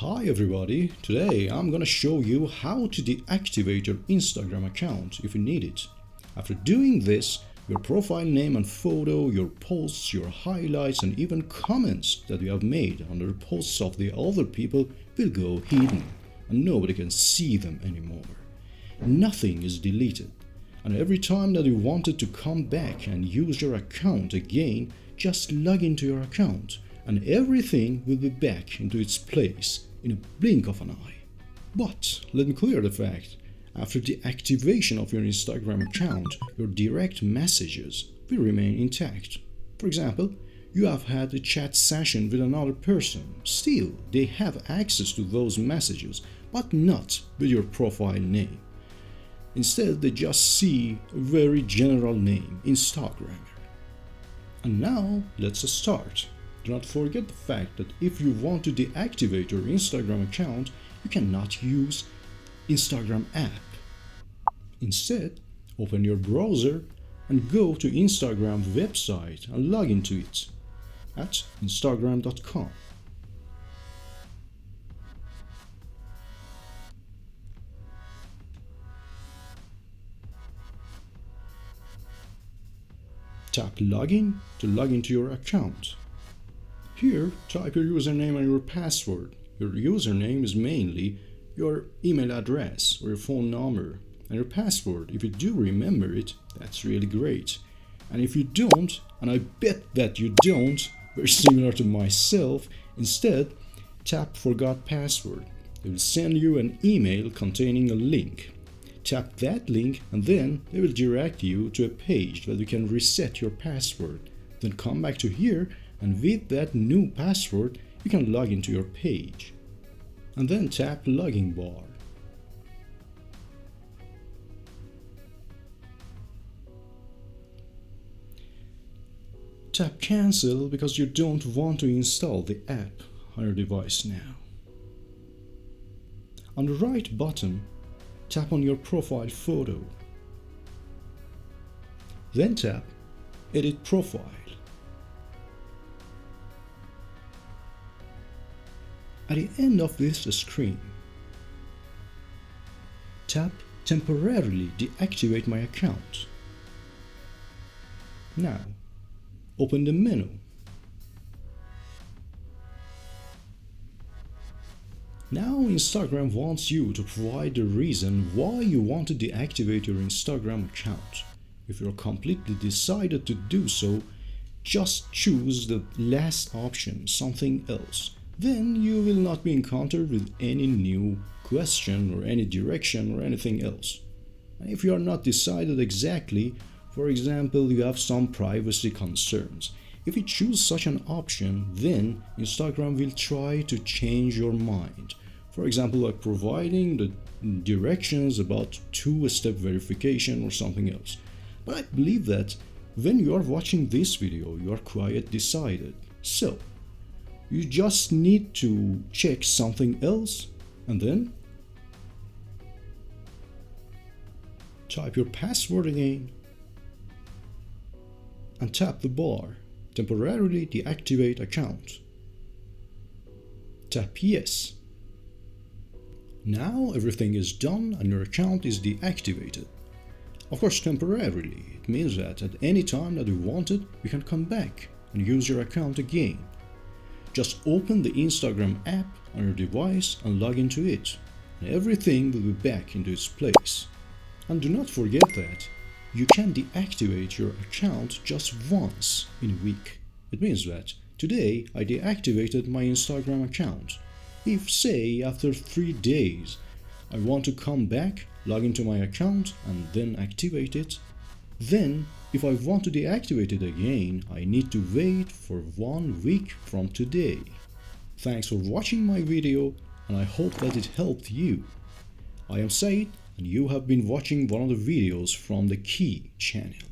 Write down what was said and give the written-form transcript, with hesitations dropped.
Hi everybody, today I'm gonna show you how to deactivate your Instagram account if you need it. After doing this, your profile name and photo, your posts, your highlights and even comments that you have made under the posts of the other people will go hidden and nobody can see them anymore. Nothing is deleted, and every time that you wanted to come back and use your account again, just log into your account and everything will be back into its place in a blink of an eye. But let me clear the fact, after the activation of your Instagram account, your direct messages will remain intact. For example, you have had a chat session with another person. Still, they have access to those messages, but not with your profile name. Instead, they just see a very general name, Instagrammer. And now, let's start. Do not forget the fact that if you want to deactivate your Instagram account, you cannot use Instagram app. Instead, open your browser and go to Instagram website and log into it at instagram.com. Tap Login to log into your account. Here, type your username and your password. Your username is mainly your email address or your phone number, and your password, if you do remember it, that's really great. And if you don't, and I bet that you don't, very similar to myself, instead tap Forgot Password. They will send you an email containing a link. Tap that link and then they will direct you to a page where you can reset your password. Then come back to here, and with that new password you can log into your page. And then tap Login bar. Tap Cancel because you don't want to install the app on your device now. On the right button, tap on your profile photo. Then tap Edit Profile. At the end of this screen, tap Temporarily deactivate my account. Now, open the menu. Now Instagram wants you to provide the reason why you want to deactivate your Instagram account. If you're completely decided to do so, just choose the last option, something else. Then you will not be encountered with any new question or any direction or anything else. And if you are not decided exactly, for example, you have some privacy concerns, if you choose such an option, then Instagram will try to change your mind. For example, like providing the directions about two-step verification or something else. But I believe that when you are watching this video, you are quite decided. So, you just need to check something else and then type your password again and tap the bar, Temporarily deactivate account. Tap Yes. Now everything is done and your account is deactivated. Of course, temporarily, it means that at any time that you want it, you can come back and use your account again. Just open the Instagram app on your device and log into it, and everything will be back into its place. And do not forget that you can deactivate your account just once in a week. It means that today I deactivated my Instagram account. If, say, after 3 days I want to come back, log into my account and then activate it, then if I want to deactivate it again, I need to wait for 1 week from today. Thanks for watching my video and I hope that it helped you. I am Saeed and you have been watching one of the videos from the Key channel.